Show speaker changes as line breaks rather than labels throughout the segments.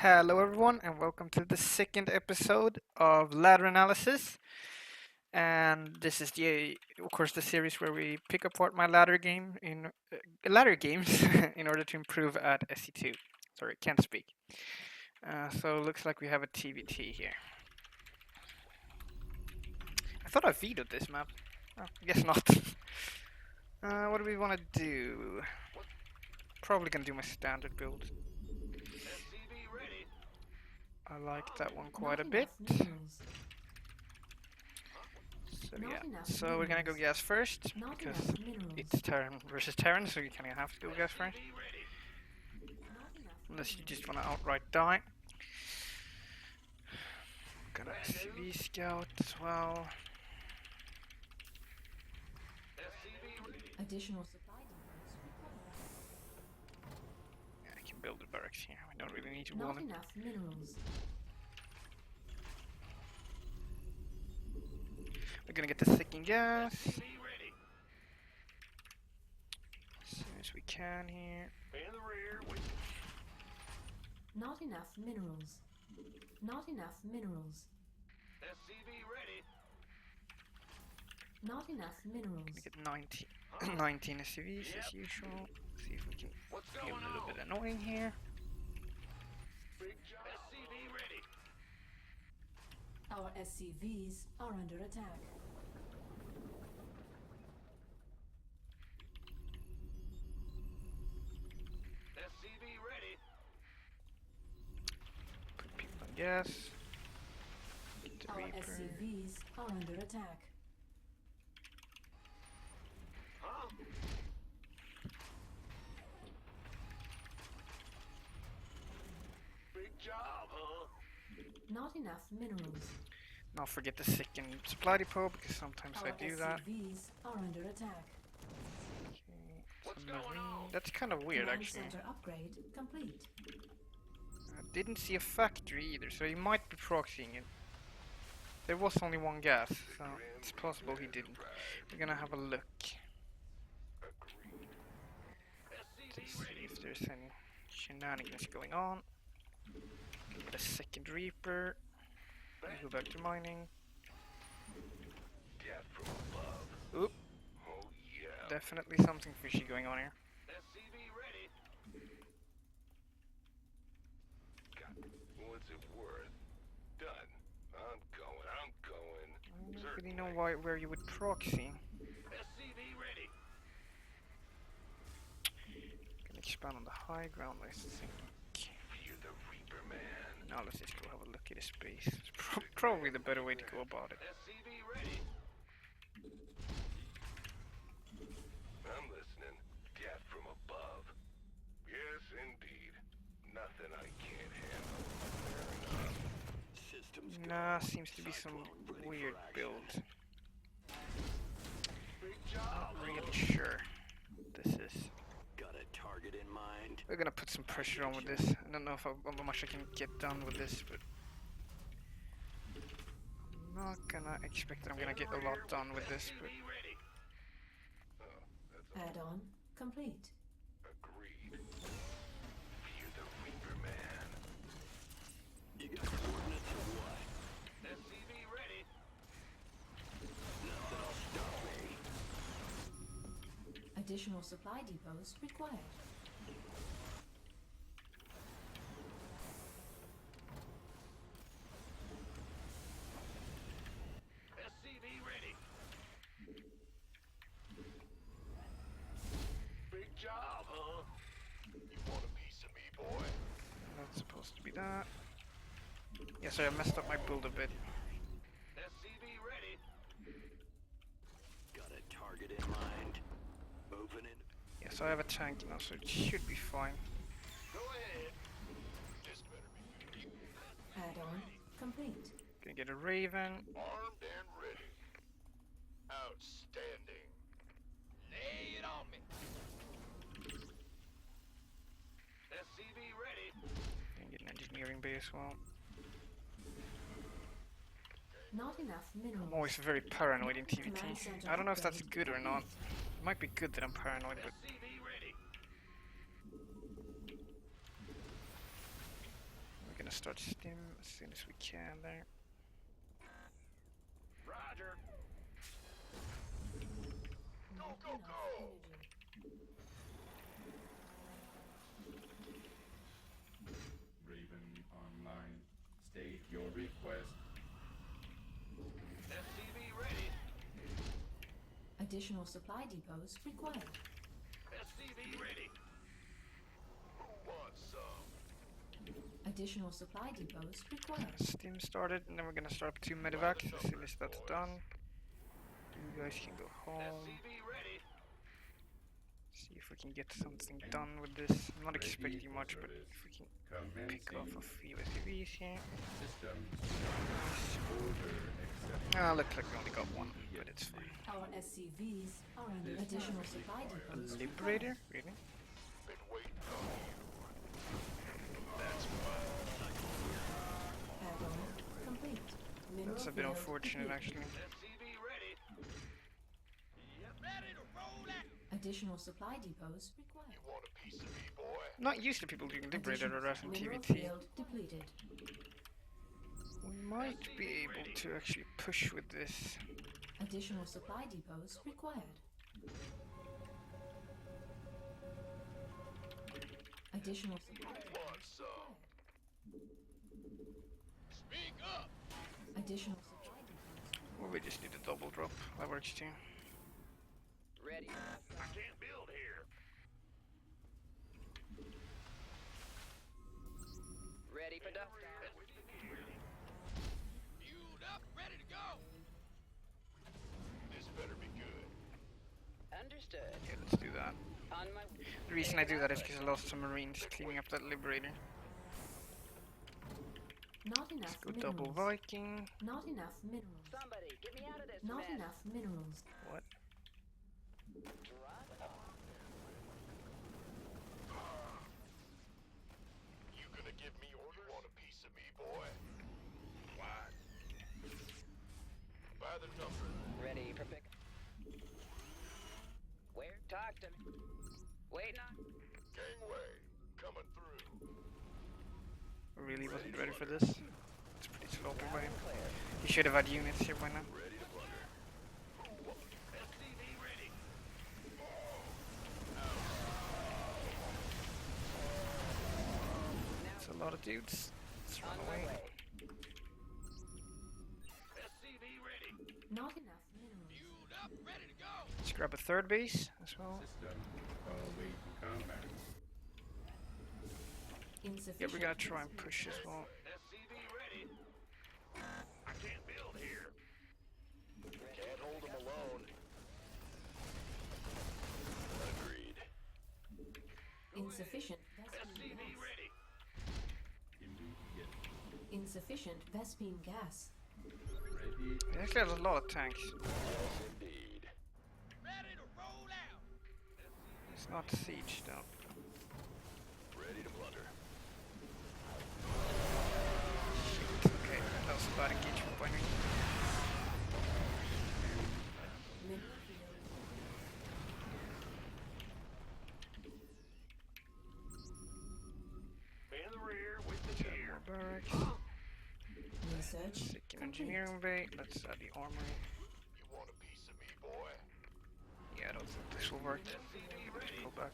Hello, everyone, and welcome to the second episode of Ladder Analysis. And this is of course, the series where we pick apart my ladder games in order to improve at SE2. Sorry, can't speak. So looks like we have a TVT here. I thought I vetoed this map. Oh, I guess not. What do we want to do? Probably gonna do my standard build. I like that one quite a bit. So yeah, so we're gonna go gas first because it's Terran versus Terran, so you kind of have to go gas first. Unless you just want to outright die. Got a CV scout as well.
Additional supply depots
Yeah, I can build a barracks here. We don't really need to
required.
wall
Not
it.
enough minerals.
We're gonna get the second gas as soon as we can here.
Not enough minerals. Not enough minerals. Not enough minerals.
Gonna get 19 SCVs as usual. See if we can be a little bit annoying here.
Our SCVs are under attack.
Put people on gas. Get the
Our
Reaper.
SCVs are under attack. Not enough minerals.
Not forget the second supply depot because sometimes
Our
I do that.
SCVs are under attack.
Okay, submarine. That's kind of weird
Command
actually.
center upgrade complete.
I didn't see a factory either, so he might be proxying it. There was only one gas, so it's possible he didn't. We're gonna have a look to see if there's any shenanigans going on. Get a second Reaper. Go back to mining. Oop. Definitely something fishy going on here.
What's it worth? Done. I'm going.
I don't really know where you would proxy. Gonna expand on the high ground, I think.
You're the Reaper Man.
Now let's just go have a look at his space. It's probably the better way to go about it.
I'm listening. Death from above. Yes, indeed. Nothing I can't handle. Fair enough. Systems
Nah, seems to be some weird build. Not really sure what this is.
Got a target in mind.
We're gonna put some pressure on with this. I don't know how much I can get done with this, but I'm not gonna expect that I'm gonna get a lot done with this, but
Add-on complete.
Agreed. You're the Reaper Man. You got coordinates or what? SCV ready. Nothing'll stop me.
Additional supply depots required.
SCV ready. Big job, huh? You want a piece of me, boy?
that's supposed to be that. Yeah, sorry, I messed up my build a bit.
SCV ready. Got a target in mind. Moving in.
Yeah, so I have a tank now, so it should be fine.
Go ahead. This better be
Add-on complete.
Gonna get a Raven.
armed and ready. Outstanding. Lay it on me. SCV ready.
Gonna get an engineering bay as well.
Not enough minerals.
I'm always very paranoid in TVT. I don't know if that's good or not. It might be good that I'm paranoid, but
SCV ready.
gonna start stim as soon as we can there.
Roger.
Not
go,
enough
go.
energy.
Raven online. State your request.
SCV ready.
Additional supply depots required.
SCV ready. Who wants some?
Additional supply depots required.
Stim started, and then we're gonna start up 2 medevacs as soon as that's done. You guys can go home.
SCV ready.
See if we can get something done with this. I'm not expecting much, but if we can pick off a few SUVs here.
Systems. Order accepted.
Ah, looks like we only got one, but it's fine.
Our SCVs are under additional supply depots
Liberator? Really?
Been waiting on you. That's
Add-on complete. Mineral
That's a bit
field
unfortunate,
complete.
actually.
SCV ready. Yep, ready to roll out.
Additional supply depots required.
You want a piece of me, boy?
Not used to people doing Liberator or Russian
Mineral
TVT.
field depleted.
We might be able to actually push with this.
Additional supply depots required. Additional supply depots
Want some?
required.
Speak up.
Additional supply depots.
Well, we just need a double drop. That works too.
Ready.
I can't build here.
Ready for dust.
Fueled up, ready to go. This better be good.
Understood.
Yeah, let's do that.
On my
The reason I do that is because I lost some Marines cleaning up that Liberator.
Not
Let's
enough
go
minerals.
double Viking.
Not enough minerals.
somebody, get me out of this
Not
mess.
enough minerals.
What?
Drop.
You gonna give me orders? You want a piece of me, boy? What? By the number.
Ready for pick. Where? Talk to me. Waiting on.
Gangway. Coming through.
I really wasn't ready for this. It's pretty sloppy by him.
Clear.
He should have had units here by now.
Ready to plunder. SCV ready.
It's a lot of dudes. Let's run
On my
away.
way.
SCV ready.
Not enough minerals.
Fueled up, ready to go.
Let's grab a third base as well.
System. Awaiting command.
Insufficient.
Yeah, we're gonna try and push as well.
SCV ready. I can't build here. Can't hold them alone. Agreed.
Insufficient Vespine
SCV
gas.
ready.
Immediate.
Insufficient Vespine gas.
Ready.
He actually has a lot of tanks.
Yes, indeed. Ready to roll out.
It's not siege though.
Ready to plunder.
Okay, that was a bad engagement by me.
Mineral field.
In the rear with the
10
gear.
more barracks.
Research
Second
complete.
engineering bay. Let's add the armory.
You want a piece of me, boy?
Yeah, I don't think this will work. Let's go back.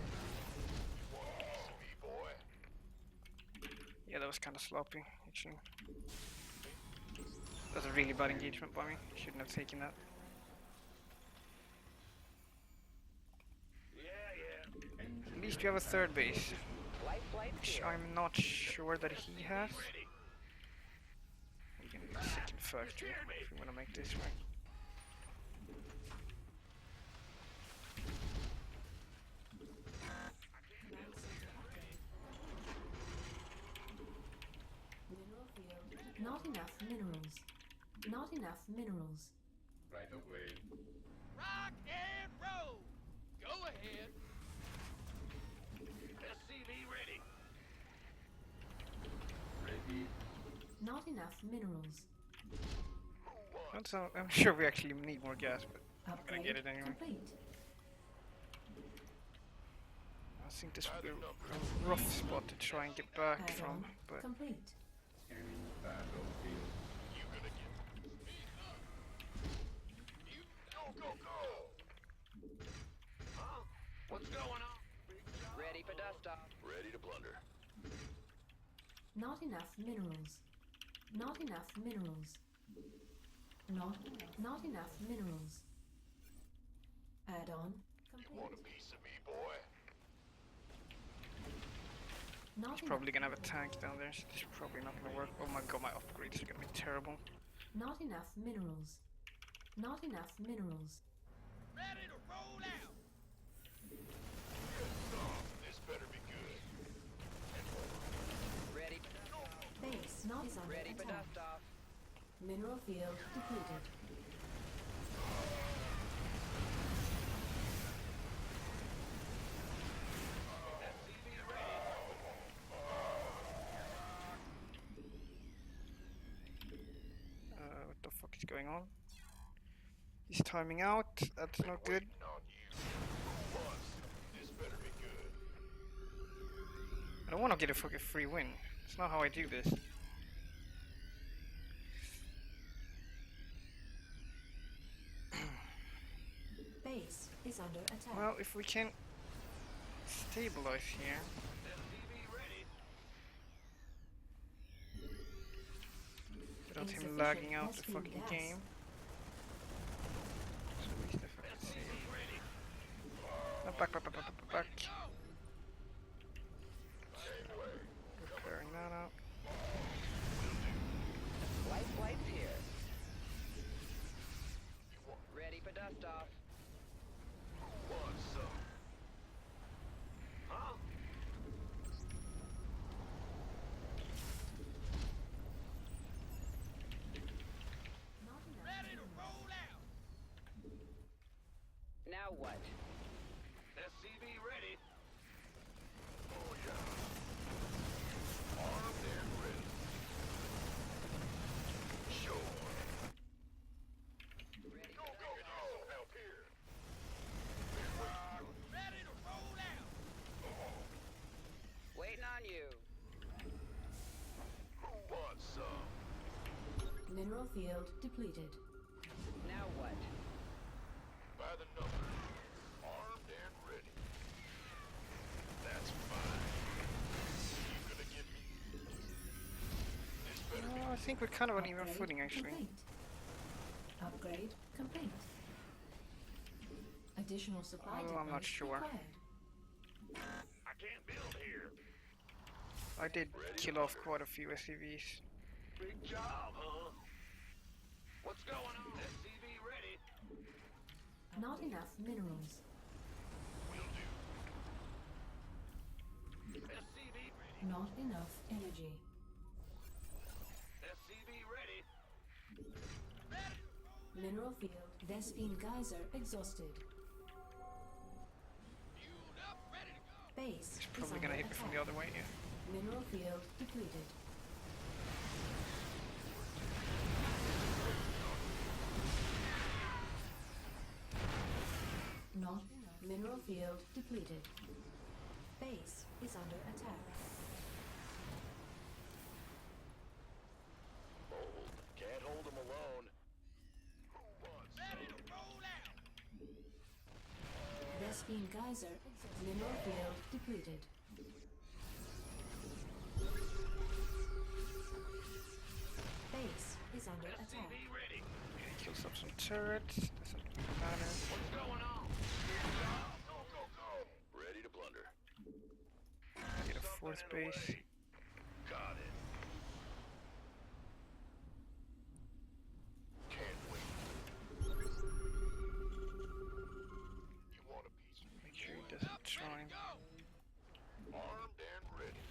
Piece of me, boy?
Yeah, that was kind of sloppy, actually. That was a really bad engagement by me. Shouldn't have taken that.
Yeah, yeah.
At least we have a third base,
Light flight
which
here.
I'm not sure that he has.
Ready.
We can need a second factory if we want to make this work.
Mineral field. Not enough minerals. Not enough minerals.
Right away.
Rock and roll. Go ahead. SCV ready.
Ready.
Not enough minerals.
Who
So I'm sure we actually need more gas, but I'm gonna
Upgrade
get it anyway.
complete.
I think this will be a rough spot to try and get back from,
Add-on
but
complete.
Scanning the battlefield.
You gonna get you go go go. Huh? What's going on? Big job.
Ready for dust off.
Ready to plunder.
Not enough minerals. Not enough minerals. Not enough minerals. Add-on
Want a
complete.
piece of me, boy?
Not
it's
enough,
probably gonna have a tank down there, so this is probably not gonna work. Oh my god, my upgrades are gonna be terrible.
not enough minerals. Not enough minerals.
Ready to roll out. This better be good.
Ready for dust off.
Base not is under
Ready for
attack.
dust off.
Mineral field depleted.
What the fuck is going on? He's timing out. That's not good.
Waiting on you. Who wants? This better be good.
I don't want to get a fucking free win. It's not how I do this.
Base is under attack.
Well, if we can stabilize here. Without him
Insufficient
lagging out the
rescue
fucking
gas.
game. So at least if I can save. Back. Repairing that out.
Life flight's here. Ready for dust off.
Who wants some? Huh?
Not enough minerals.
Now what?
SCV ready. Oh yeah. Armed and ready. Sure.
Ready
Go
for
go
dust
go. Help here. Ready to roll out.
Waiting on you.
Who wants some?
Mineral field depleted.
Now what?
By the number. Armed and ready. That's fine. You gonna get me? This better be.
I think we're kind of on even
Upgrade
footing actually.
complete. Upgrade complete. Additional supply
Oh, I'm not
depots
sure.
required.
I can't build here.
I did kill off quite a few SCVs.
Big job, huh? What's going on? SCV ready.
Not enough minerals.
Will do. SCV ready.
Not enough energy.
SCV ready.
Mineral field. Vespine geyser exhausted.
Fueled up, ready to go.
Base
He's
is
probably
under
gonna hit me
attack.
from the other way. Yeah.
Mineral field depleted. Not enough. Mineral field depleted. Base is under attack.
Hold. Can't hold him alone. Who wants ready to roll out?
Vespine geyser. Mineral field depleted. Base is under attack.
SCV ready.
Kills up some turrets. Doesn't really matter.
What's going on? Big job. Go go go. Ready to plunder.
Get a fourth base.
Got it. Can't wait. You want a piece of me?
Make sure he doesn't try.
Armed and ready.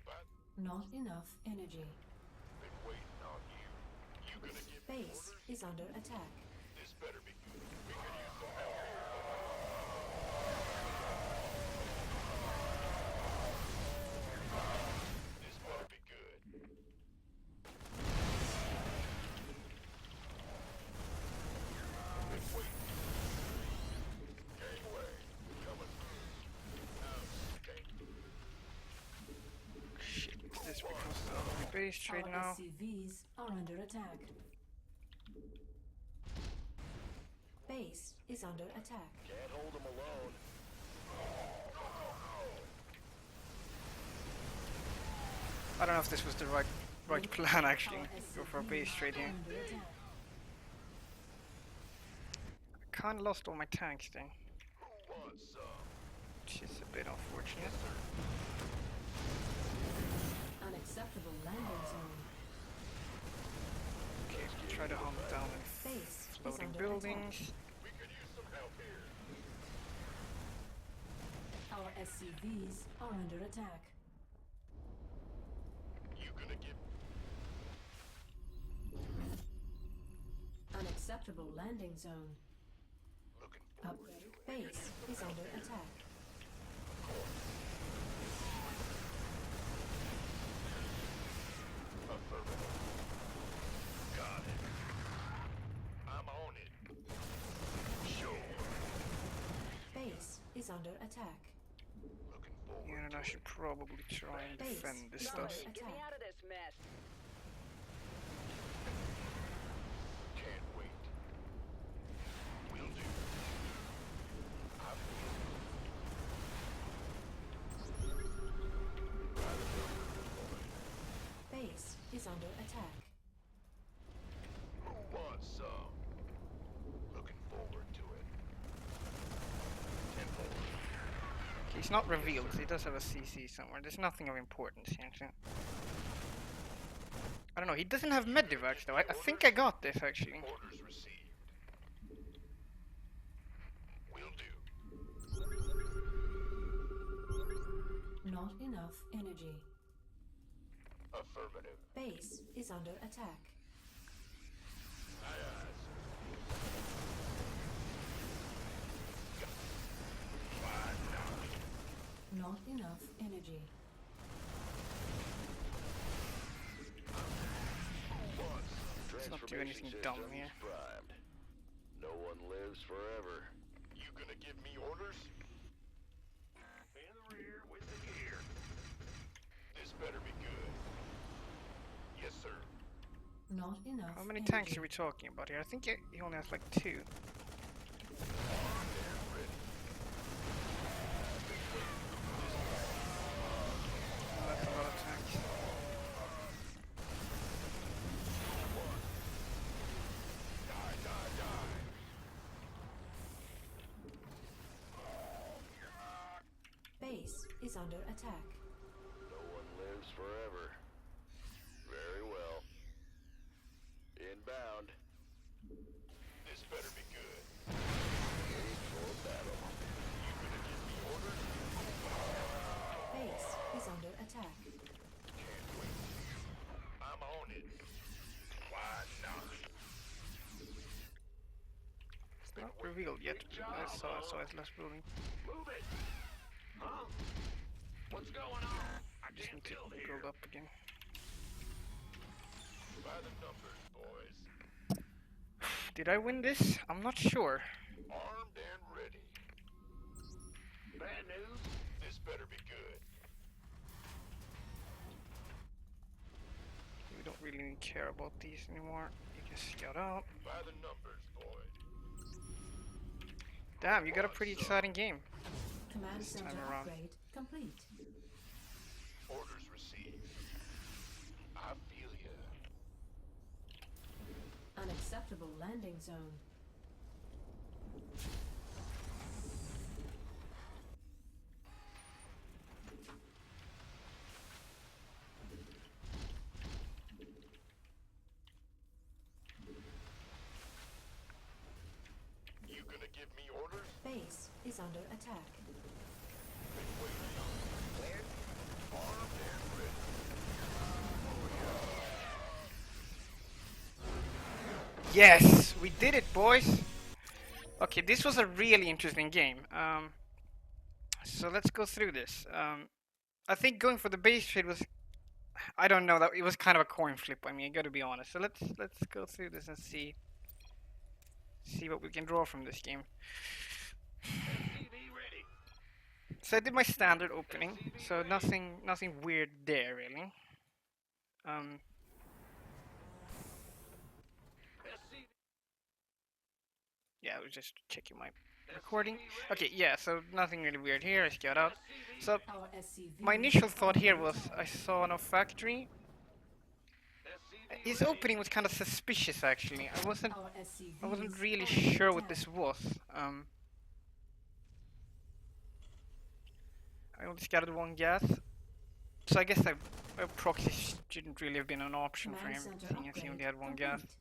But
Not enough energy.
been waiting on you. You gonna give
Base is under attack.
This better be good. We could use some help here. This better be good. Wait. Gangway. Coming through. Outstanding.
Shit, this becomes the only base trade
Our
now.
SCVs are under attack. Base is under attack.
Can't hold them alone.
I don't know if this was the right plan actually. Go for a base trade here.
Under attack.
I kinda lost all my tanks there,
Who wants some?
which is a bit unfortunate.
Unacceptable landing zone.
Okay, try to hunt down
Base
and
is
floating
under
buildings.
We could use some help here.
Our SCVs are under attack.
You gonna give
Unacceptable landing zone.
looking
Up.
forward to it.
Base is under attack.
Affirmative. Got it. I'm on it. Sure.
Base is under attack.
Looking forward
Yeah, and
to
I should probably try and
Base
defend this
is
stuff.
under
Get me
attack.
out of this mess.
it. Can't wait. Will do. I feel
Base is under attack.
who wants some? Looking forward to it. Tenfold.
He's not revealed, he does have a CC somewhere. There's nothing of importance here. So. I don't know, he doesn't have medivacs though. I think I got this actually.
Orders received. Will do.
Not enough energy.
Affirmative.
Base is under attack.
Aye, aye, sir. Fine now.
Not enough energy.
Let's not do anything dumb here.
Primed. No one lives forever. You gonna give me orders? In the rear with the gear. This better be good. Yes, sir.
Not enough
How many
energy.
tanks are we talking about here? I think he only has like 2.
Armed and ready.
That's a lot of tanks.
Die, die, die.
Base is under attack.
No one lives forever. Very well. Inbound. This better be good. Ready for battle. You gonna give me orders?
Base is under attack.
Can't wait. I'm on it. Why not?
It's not revealed yet. I saw his last building.
Move it. Huh? What's going on? I
Just
can't
need to
build here.
build up again.
By the numbers, boys.
Did I win this? I'm not sure.
Armed and ready. Bad news? This better be good.
We don't really care about these anymore. You can scout out.
By the numbers, boys.
Damn, you got a pretty exciting game.
Command
This
center
time around.
upgrade complete.
Orders received. I feel ya.
Unacceptable landing zone.
You gonna give me orders?
Base is under attack.
Been waiting. Where? Armed and ready.
Yes, we did it, boys. Okay, this was a really interesting game. So let's go through this. I think going for the base trade was, I don't know, that it was kind of a coin flip. I mean, I gotta be honest. So let's go through this and see what we can draw from this game. So I did my standard opening, so nothing weird there really. Um, yeah, I was just checking my recording. Okay, yeah, so nothing really weird here. I scout out. So
Our SCV
my initial
is
thought
under
here was
attack.
I saw no factory. His opening was kind of suspicious actually.
Our SCV
I wasn't
is
really
under
sure what
attack.
this was. I only scattered one gas, so I guess a proxy shouldn't really have been an option for him,
Command center
seeing as he only
upgrade
had one gas.
complete.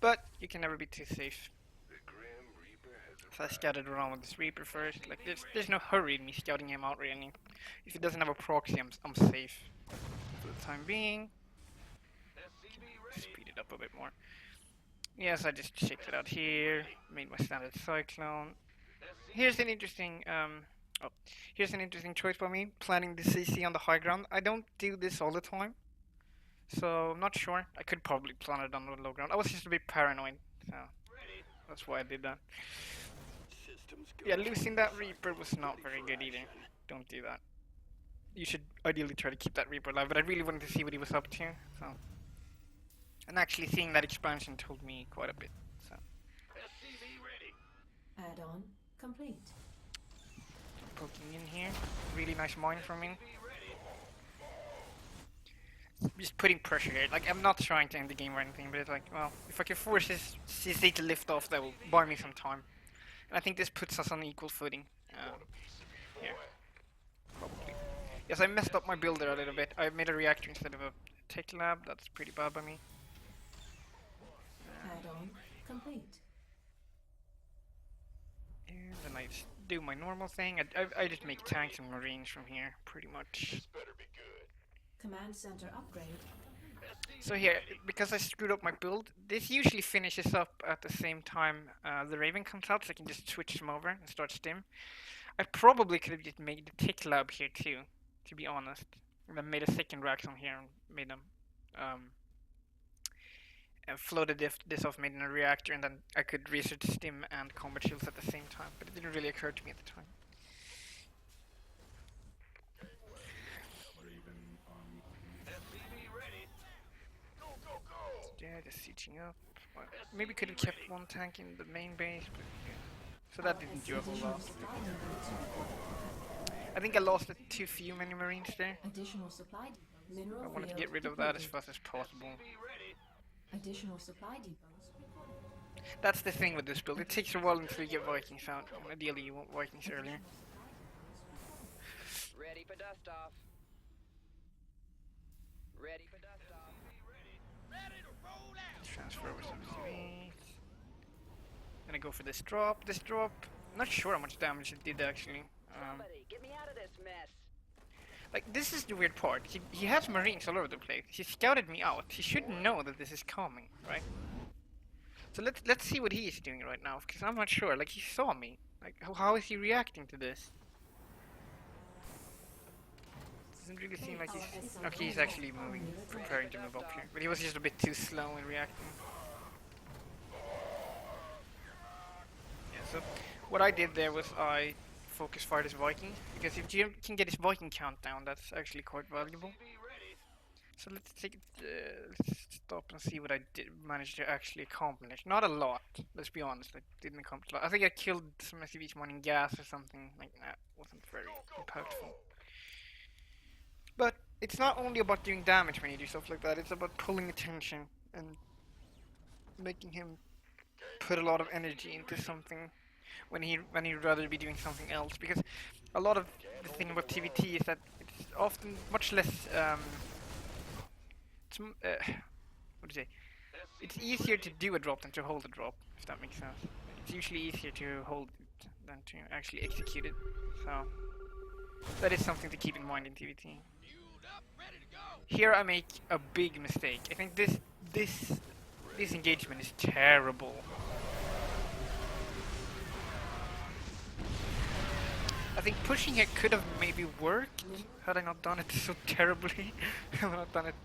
But you can never be too safe.
The Grim Reaper has
So I scouted around with this Reaper first. Like there's no hurry in me scouting him out really. If he doesn't have a proxy, I'm safe for the time being. Speed it up a bit more. Yes, I just checked it out here. Made my standard cyclone. Here's an interesting oh, here's an interesting choice by me. Planning the CC on the high ground. I don't do this all the time, so I'm not sure. I could probably plan it on the low ground. I was just a bit paranoid, so that's why I did that.
systems go.
Yeah, losing that Reaper was not very good either. Don't do that. You should ideally try to keep that Reaper alive, but I really wanted to see what he was up to, so. And actually seeing that expansion told me quite a bit, so.
Add-on complete.
Poking in here. Really nice mine from me. Just putting pressure here. Like, I'm not trying to end the game or anything, but it's like, well, if I can force this CC to lift off, that will buy me some time. And I think this puts us on equal footing. Here. Probably. Yes, I messed up my builder a little bit. I made a reactor instead of a tech lab. That's pretty bad by me.
Add-on complete.
And then I just do my normal thing. I just make tanks and marines from here, pretty much.
This better be good.
Command center upgrade.
So here, because I screwed up my build, this usually finishes up at the same time the Raven comes out, so I can just switch them over and start stim. I probably could have just made the tech lab here too, to be honest. And then made a second rack on here and made them and floated this off, made in a reactor, and then I could research stim and combat shields at the same time, but it didn't really occur to me at the time.
Or even on
Yeah, just sieging up. Well, maybe could have kept one tank in the main base, but yeah. So that didn't do a whole lot. I think I lost too few many marines there.
Additional supply depot. Mineral
I wanted to
field
get rid of that as
depleted.
fast as possible.
Additional supply depots required.
That's the thing with this build. It takes a while until you get Vikings out. And ideally, you want Vikings earlier.
Ready for dust off. Ready for dust off.
Transfer over some CVs. Gonna go for this drop. This drop, not sure how much damage it did actually.
Somebody, get me out of this mess.
Like, this is the weird part. He has marines all over the place. He scouted me out. He should know that this is coming, right? So let's see what he is doing right now, because I'm not sure. Like, he saw me. Like, how is he reacting to this? Doesn't really seem like he's... Okay, he's actually moving, preparing to move up here. But he was just a bit too slow in reacting. Yeah, so what I did there was I focus fired his Viking, because if you can get his Viking count down, that's actually quite valuable. So let's take it, let's stop and see what I did manage to actually accomplish. Not a lot, let's be honest. I didn't accomplish a lot. I think I killed some SCVs mining gas or something like that. Wasn't very impactful. But it's not only about doing damage when you do stuff like that. It's about pulling attention and making him put a lot of energy into something when he'd rather be doing something else. Because a lot of the thing about TVT is that it's often much less what do you say? It's easier to do a drop than to hold a drop, if that makes sense. It's usually easier to hold it than to actually execute it. So that is something to keep in mind in TVT. Here I make a big mistake. I think this This engagement is terrible. I think pushing here could have maybe worked had I not done it so terribly. Had I not done it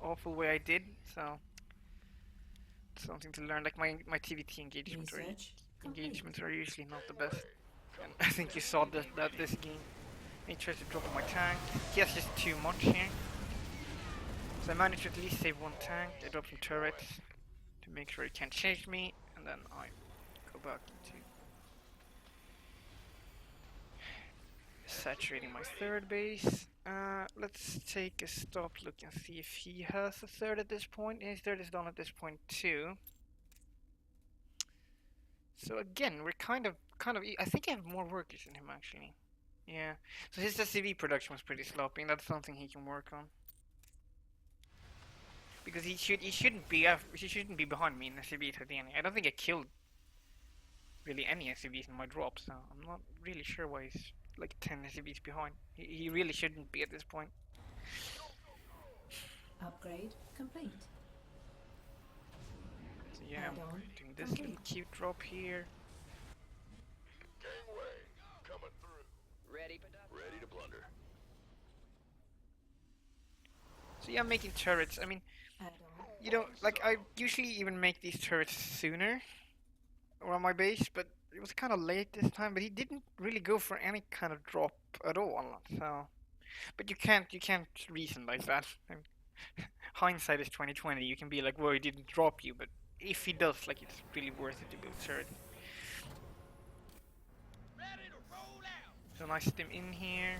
awful way I did. So something to learn. Like my TVT
Research complete.
engagements are usually not the best. And I think you saw that this game. He tries to drop on my tank. He has just too much here. So I managed to at least save one tank. I drop some turrets to make sure he can't chase me, and then I go back into saturating my third base. Let's take a stop look and see if he has a third at this point. His third is done at this point too. So again, we're kind of. I think I have more workers than him actually. Yeah. So his SCV production was pretty sloppy, and that's something he can work on. Because he shouldn't be behind me in SCVs at the end. I don't think I killed really any SCVs in my drop, so I'm not really sure why he's like 10 SCVs behind. He really shouldn't be at this point.
Upgrade complete.
So yeah, I'm doing this little cute drop here.
Gangway, coming through.
Ready for dust
Ready to blunder.
So yeah, I'm making turrets. I mean,
Add-on.
you know, like I usually even make these turrets sooner around my base, but it was kind of late this time. But he didn't really go for any kind of drop at all. So, but you can't reason like that. I mean, hindsight is 2020. You can be like, well, he didn't drop you, but if he does, like, it's really worth it to build turret. So nice stim in here.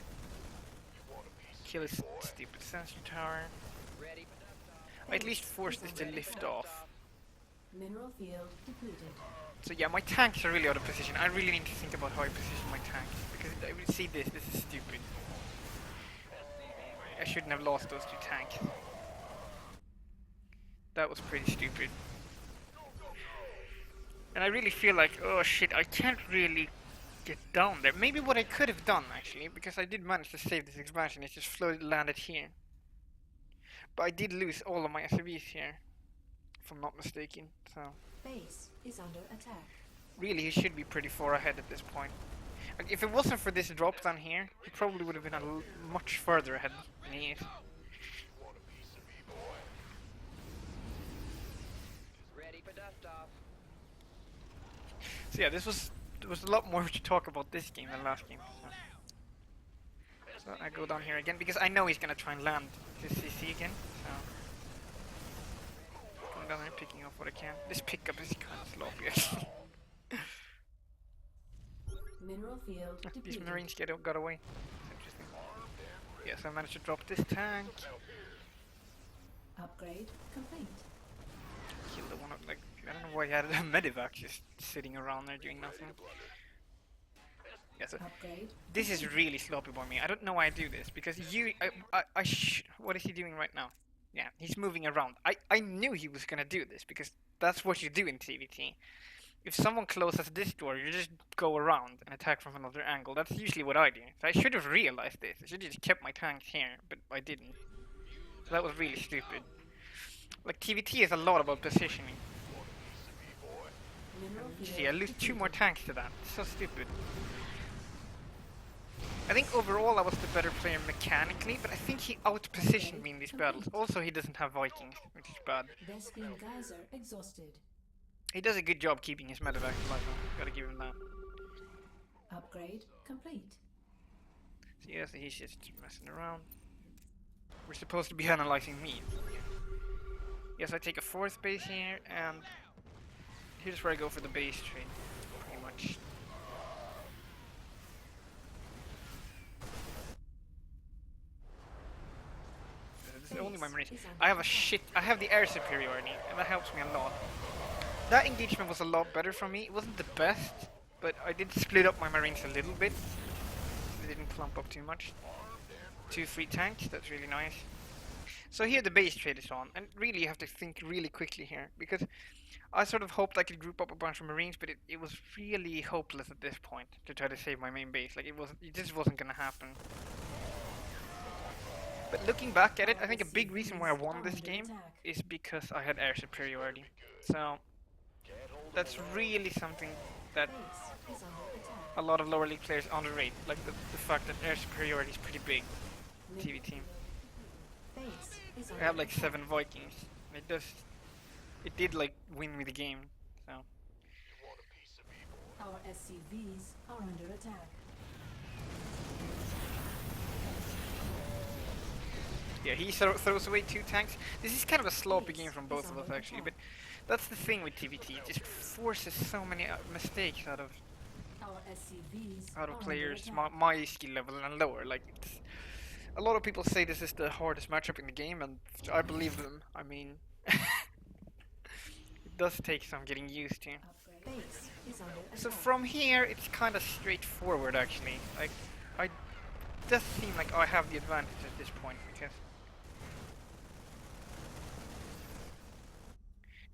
Kill his stupid sensor tower.
ready for dust off.
I at least force this to lift off.
Mineral field depleted.
So yeah, my tanks are really out of position. I really need to think about how I position my tanks, because I will see this is stupid. I shouldn't have lost those two tanks. That was pretty stupid. And I really feel like, oh shit, I can't really get down there. Maybe what I could have done actually, because I did manage to save this expansion, is just landed here. But I did lose all of my SCVs here, if I'm not mistaken. So
Base is under attack.
really, he should be pretty far ahead at this point. Like, if it wasn't for this drop down here, he probably would have been much further ahead than he is.
Ready for dust off.
So yeah, there was a lot more to talk about this game than last game. So I go down here again because I know he's gonna try and land his CC again. So going down there, picking off what I can. This pickup is kind of sloppy actually.
Mineral field
These
depleted.
Marines got away. That's interesting. Yes, I managed to drop this tank.
Upgrade complete.
Kill the one of, like, I don't know why he had a medevac just sitting around there doing nothing. Yeah, so
Upgrade.
this is really sloppy by me. I don't know why I do this, because what is he doing right now? Yeah, he's moving around. I knew he was gonna do this, because that's what you do in TVT. If someone closes this door, you just go around and attack from another angle. That's usually what I do. So I should have realized this. I should have just kept my tanks here, but I didn't. So that was really stupid. Like, TVT is a lot about positioning.
Mineral field
See, I lose 2
depleted.
more tanks to that. It's so stupid. I think overall I was the better player mechanically, but I think he outpositioned me in these battles. Also, he doesn't have Vikings, which is bad.
Vespene geyser exhausted.
He does a good job keeping his medevac alive, though. Gotta give him that.
Upgrade complete.
So yes, he's just messing around. We're supposed to be analyzing me. Yes, I take a 4th base here, and here's where I go for the base trade, pretty much. This is only my Marines. I have the air superiority, and that helps me a lot. That engagement was a lot better for me. It wasn't the best, but I did split up my Marines a little bit. They didn't clump up too much. 2 free tanks, that's really nice. So here the base trade is on, and really you have to think really quickly here, because I sort of hoped I could group up a bunch of Marines, but it was really hopeless at this point to try to save my main base. Like, it just wasn't gonna happen. But looking back at it, I
Our
think a big reason why I
SCVs
won
are
this
under
game
attack.
is because I had air superiority. So
Can't hold 'em
that's
long.
really something that
Base is under attack.
a lot of lower league players underrate. Like the fact that air superiority is pretty big.
Middle
TV team.
field. Base is
I
under
have like
attack.
7 Vikings. It did like win me the game. So
You want a piece of evil?
Our SCVs are under attack.
yeah, he throws away 2 tanks. This is kind of a sloppy game from both of us actually, but that's the thing with TVT. It just forces so many mistakes
Our SCVs
out of
are
players
under attack.
my skill level and lower. Like a lot of people say this is the hardest matchup in the game, and I believe them. I mean, it does take some getting used to.
Base is under attack.
So from here, it's kind of straightforward actually. Like, it does seem like I have the advantage at this point because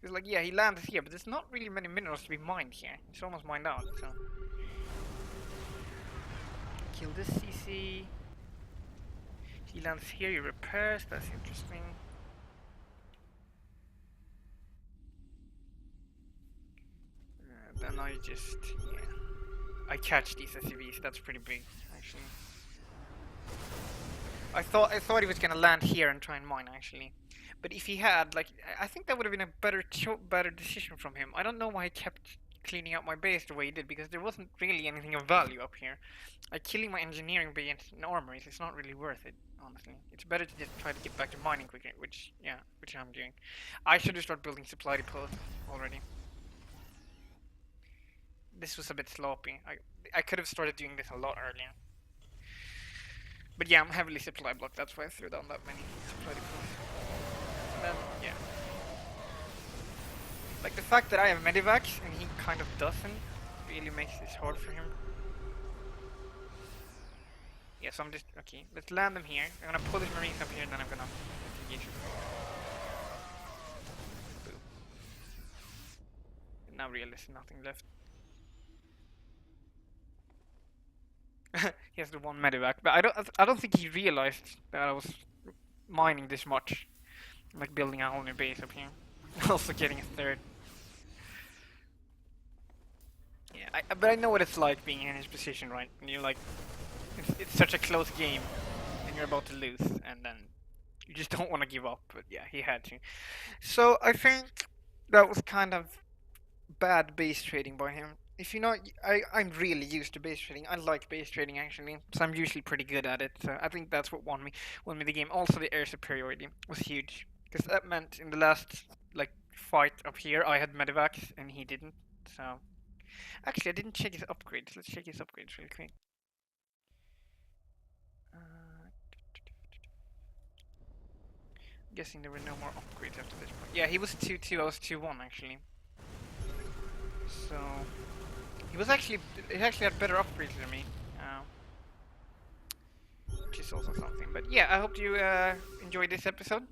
like yeah, he lands here, but there's not really many minerals to be mined here. It's almost mined out. So kill this CC. He lands here. He repairs. That's interesting. Then I just yeah, I catch these SCVs. That's pretty big actually. I thought he was gonna land here and try and mine actually, but if he had, like, I think that would have been a better decision from him. I don't know why he kept cleaning out my base the way he did, because there wasn't really anything of value up here. Like killing my engineering base and armories is not really worth it, honestly. It's better to just try to get back to mining quicker, which I'm doing. I should have started building supply depots already. This was a bit sloppy. I could have started doing this a lot earlier. But yeah, I'm heavily supply blocked, that's why I threw down that many supply depots. And then, yeah. Like the fact that I have medivacs and he kind of doesn't really makes this hard for him. Yeah, so I'm just, okay, let's land them here. I'm gonna pull his marines up here and then I'm gonna engage him. Boom. And now really there's nothing left. He has the 1 medivac, but I don't think he realized that I was mining this much. Like building a whole new base up here. Also getting a 3rd. Yeah, but I know what it's like being in his position, right? And you're like, it's such a close game, and you're about to lose, and then you just don't want to give up. But yeah, he had to. So I think that was kind of bad base trading by him. If you know, I'm really used to base trading. I like base trading actually, so I'm usually pretty good at it. So I think that's what won me the game. Also, the air superiority was huge, because that meant in the last like fight up here I had medivacs and he didn't. So actually, I didn't check his upgrades. Let's check his upgrades really quick. Guessing there were no more upgrades after this point. Yeah, he was 2-2. I was 2-1 actually. So he actually had better upgrades than me, which is also something. But yeah, I hope you enjoyed this episode.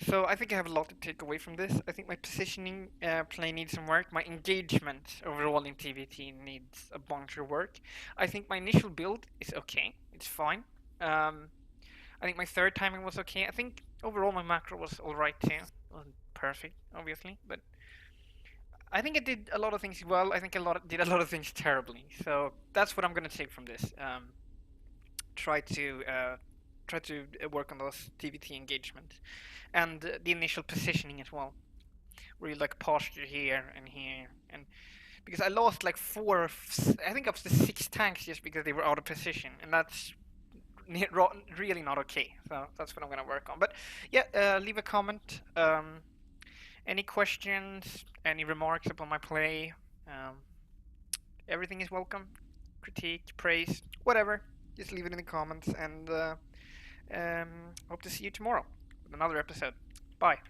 So I think I have a lot to take away from this. I think my positioning play needs some work. My engagement overall in TVT needs a bunch of work. I think my initial build is okay. It's fine. I think my 3rd timing was okay. I think overall my macro was alright too. It wasn't perfect, obviously, but I think I did a lot of things well. I think did a lot of things terribly. So that's what I'm gonna take from this. Try to work on those TVT engagements and the initial positioning as well. Where you like posture here, and because I lost like 4, I think up to 6 tanks just because they were out of position, and that's really not okay. So that's what I'm gonna work on. But yeah, leave a comment. Any questions, any remarks upon my play? Everything is welcome. Critique, praise, whatever. Just leave it in the comments, and hope to see you tomorrow with another episode. Bye.